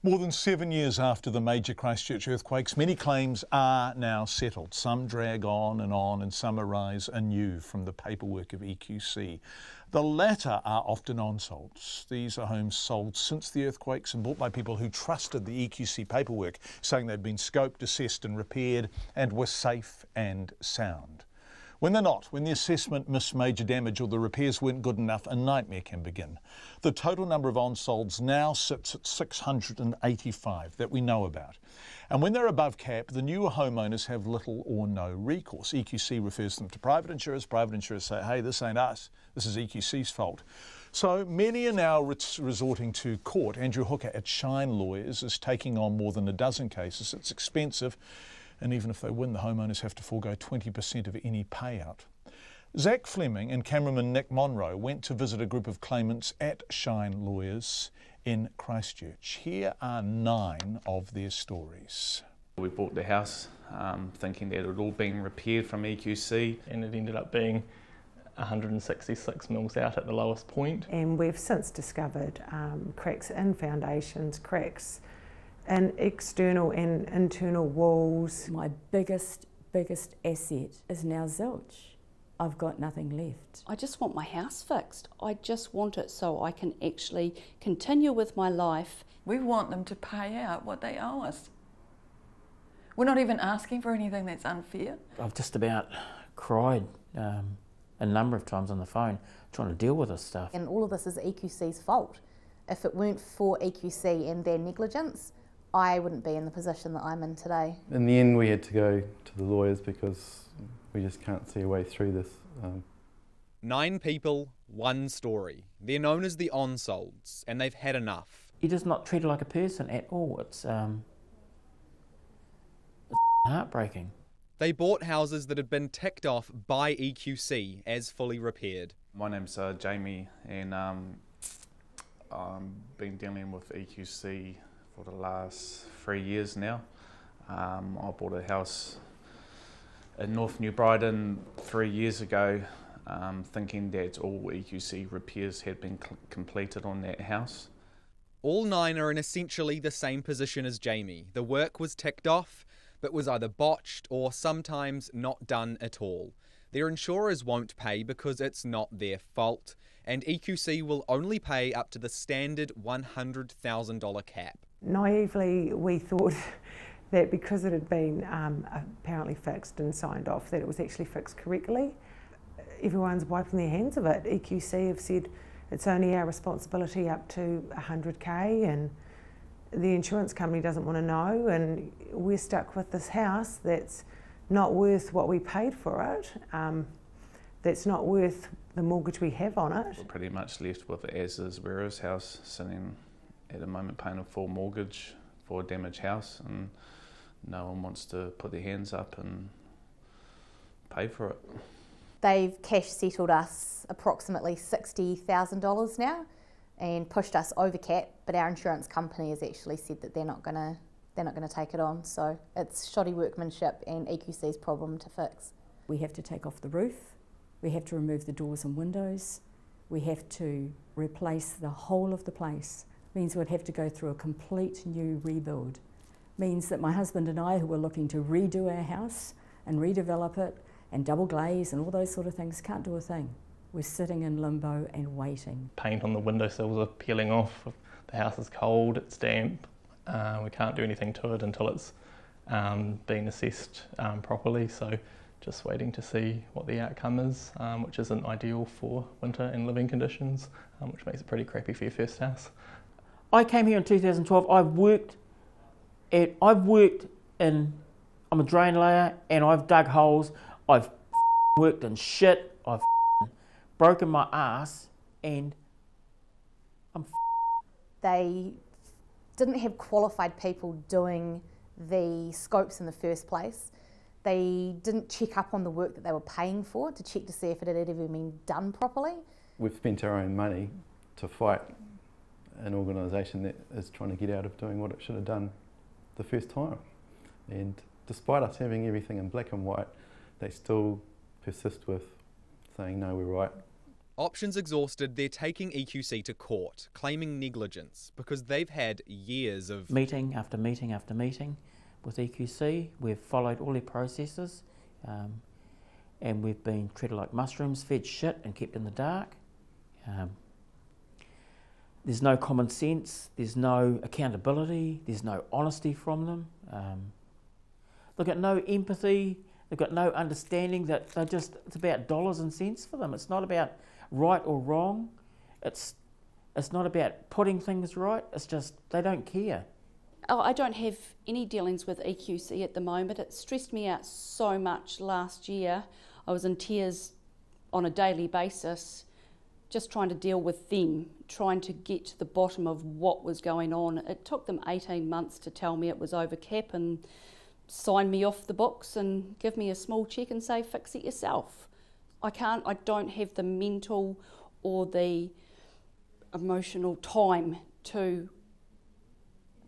More than 7 years after the major Christchurch earthquakes, many claims are now settled. Some drag on, and some arise anew from the paperwork of EQC. The latter are often unsolds. These are homes sold since the earthquakes and bought by people who trusted the EQC paperwork, saying they'd been scoped, assessed and repaired and were safe and sound. When they're not, when the assessment missed major damage or the repairs weren't good enough, a nightmare can begin. The total number of unsolds now sits at 685 that we know about. And when they're above cap, the newer homeowners have little or no recourse. EQC refers them to private insurers. Private insurers say, hey, this ain't us, this is EQC's fault. So many are now resorting to court. Andrew Hooker at Shine Lawyers is taking on more than a dozen cases. It's expensive. And even if they win, the homeowners have to forego 20% of any payout. Zach Fleming and cameraman Nick Monroe went to visit a group of claimants at Shine Lawyers in Christchurch. Here are 9 of their stories. We bought the house thinking that it had all been repaired from EQC, and it ended up being 166 mils out at the lowest point. And we've since discovered cracks in foundations, cracks and external and internal walls. My biggest asset is now zilch. I've got nothing left. I just want my house fixed. I just want it so I can actually continue with my life. We want them to pay out what they owe us. We're not even asking for anything that's unfair. I've just about cried a number of times on the phone trying to deal with this stuff. And all of this is EQC's fault. If it weren't for EQC and their negligence, I wouldn't be in the position that I'm in today. In the end, we had to go to the lawyers because we just can't see a way through this. 9 people, 1 story. They're known as the onsolds, and they've had enough. You're just not treated like a person at all. It's heartbreaking. They bought houses that had been ticked off by EQC as fully repaired. My name's Jamie, and I've been dealing with EQC for the last 3 years now. I bought a house in North New Brighton 3 years ago, thinking that all EQC repairs had been completed on that house. All 9 are in essentially the same position as Jamie. The work was ticked off, but was either botched or sometimes not done at all. Their insurers won't pay because it's not their fault, and EQC will only pay up to the standard $100,000 cap. Naively, we thought that because it had been apparently fixed and signed off, that it was actually fixed correctly. Everyone's wiping their hands of it. EQC have said it's only our responsibility up to 100k, and the insurance company doesn't want to know, and we're stuck with this house that's not worth what we paid for it, that's not worth the mortgage we have on it. We're pretty much left with an as-is, whereas house sitting at the moment paying a full mortgage for a damaged house, and no one wants to put their hands up and pay for it. They've cash settled us approximately $60,000 now and pushed us over cap, but our insurance company has actually said that they're not going to take it on. So it's shoddy workmanship and EQC's problem to fix. We have to take off the roof, we have to remove the doors and windows, we have to replace the whole of the place. Means we'd have to go through a complete new rebuild. Means that my husband and I, who were looking to redo our house and redevelop it and double glaze and all those sort of things, can't do a thing. We're sitting in limbo and waiting. Paint on the windowsills are peeling off, the house is cold, it's damp, we can't do anything to it until it's been assessed properly, so just waiting to see what the outcome is, which isn't ideal for winter and living conditions, which makes it pretty crappy for your first house. I came here in 2012. I'm a drain layer, and I've dug holes. I've worked in shit. I've broken my ass, and They didn't have qualified people doing the scopes in the first place. They didn't check up on the work that they were paying for to check to see if it had ever been done properly. We've spent our own money to fight an organisation that is trying to get out of doing what it should have done the first time. And despite us having everything in black and white, they still persist with saying, no, we're right. Options exhausted, they're taking EQC to court, claiming negligence, because they've had years of meeting after meeting after meeting with EQC. We've followed all their processes, and we've been treated like mushrooms, fed shit and kept in the dark. There's no common sense, there's no accountability, there's no honesty from them. They've got no empathy, they've got no understanding that it's about dollars and cents for them. It's not about right or wrong. It's not about putting things right. It's just they don't care. I don't have any dealings with EQC at the moment. It stressed me out so much last year. I was in tears on a daily basis, just trying to deal with them, trying to get to the bottom of what was going on. It took them 18 months to tell me it was over cap and sign me off the books and give me a small cheque and say, fix it yourself. I don't have the mental or the emotional time to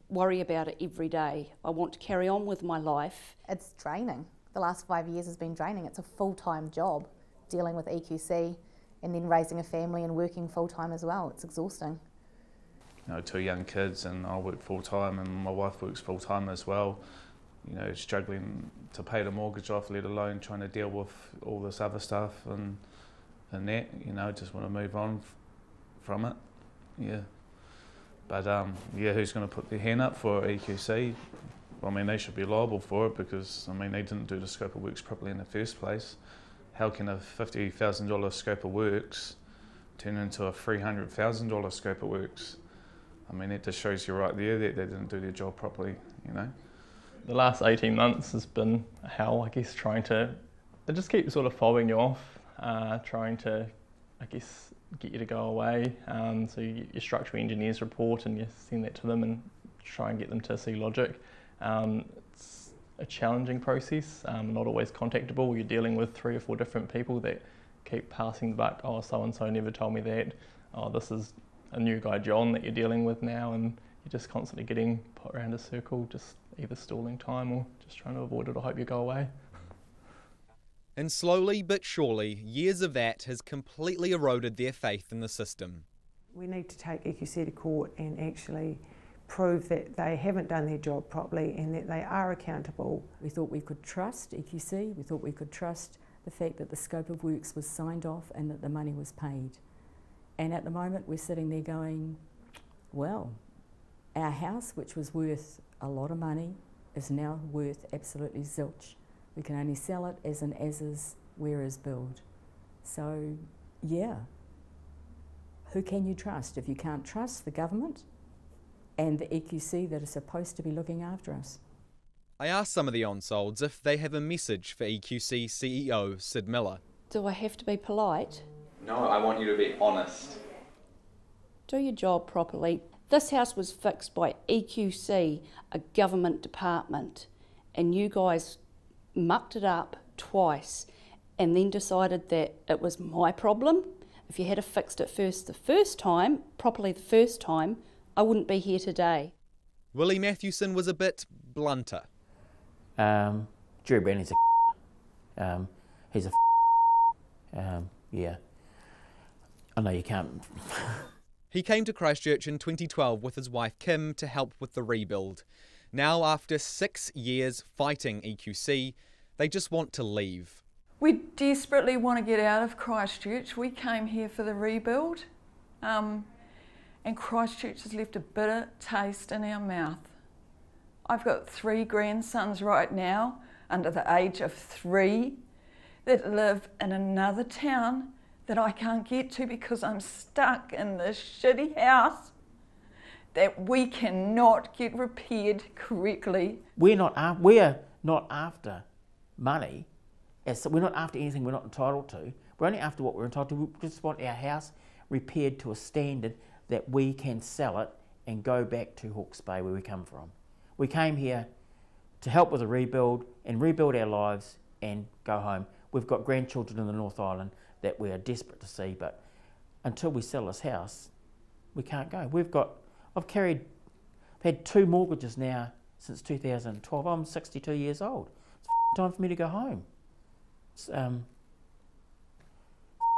worry about it every day. I want to carry on with my life. It's draining. The last 5 years has been draining. It's a full-time job dealing with EQC and then raising a family and working full-time as well. It's exhausting. You know, 2 young kids, and I work full-time and my wife works full-time as well. You know, struggling to pay the mortgage off, let alone trying to deal with all this other stuff and that, you know, just want to move on from it, yeah. But yeah, who's going to put their hand up for EQC? Well, I mean, they should be liable for it because, I mean, they didn't do the scope of works properly in the first place. How can a $50,000 scope of works turn into a $300,000 scope of works? I mean, it just shows you right there that they didn't do their job properly, you know. The last 18 months has been hell, I guess, they just keep sort of fobbing you off, trying to, I guess, get you to go away. So you get your structural engineer's report and you send that to them and try and get them to see logic. It's a challenging process, not always contactable. You're dealing with 3 or 4 different people that keep passing the buck. Oh, so-and-so never told me that. Oh, this is a new guy, John, that you're dealing with now, and you're just constantly getting put around a circle, just either stalling time or just trying to avoid it or hope you go away. And slowly but surely, years of that has completely eroded their faith in the system. We need to take EQC to court and actually prove that they haven't done their job properly and that they are accountable. We thought we could trust EQC, we thought we could trust the fact that the scope of works was signed off and that the money was paid. And at the moment we're sitting there going, well, our house, which was worth a lot of money, is now worth absolutely zilch. We can only sell it as an as-is, where-is build. So, yeah, who can you trust if you can't trust the government and the EQC that are supposed to be looking after us? I asked some of the onsolds if they have a message for EQC CEO Sid Miller. Do I have to be polite? No, I want you to be honest. Do your job properly. This house was fixed by EQC, a government department, and you guys mucked it up twice and then decided that it was my problem. If you had fixed it the first time, I wouldn't be here today. Willie Matthewson was a bit blunter. Jerry Branning's a he's a yeah. I know you can't. He came to Christchurch in 2012 with his wife Kim to help with the rebuild. Now, after 6 years fighting EQC, they just want to leave. We desperately want to get out of Christchurch. We came here for the rebuild, and Christchurch has left a bitter taste in our mouth. I've got 3 grandsons right now, under the age of 3, that live in another town that I can't get to because I'm stuck in this shitty house that we cannot get repaired correctly. We're not after money. We're not after anything we're not entitled to. We're only after what we're entitled to. We just want our house repaired to a standard that we can sell it and go back to Hawke's Bay where we come from. We came here to help with the rebuild and rebuild our lives and go home. We've got grandchildren in the North Island that we are desperate to see, but until we sell this house, we can't go. I've had 2 mortgages now since 2012. I'm 62 years old. It's time for me to go home. It's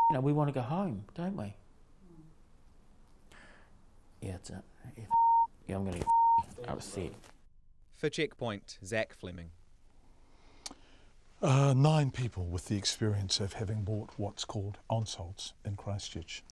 You know, we want to go home, don't we? Yeah, I'm going to get upset. For Checkpoint, Zach Fleming. 9 people with the experience of having bought what's called ensolds in Christchurch.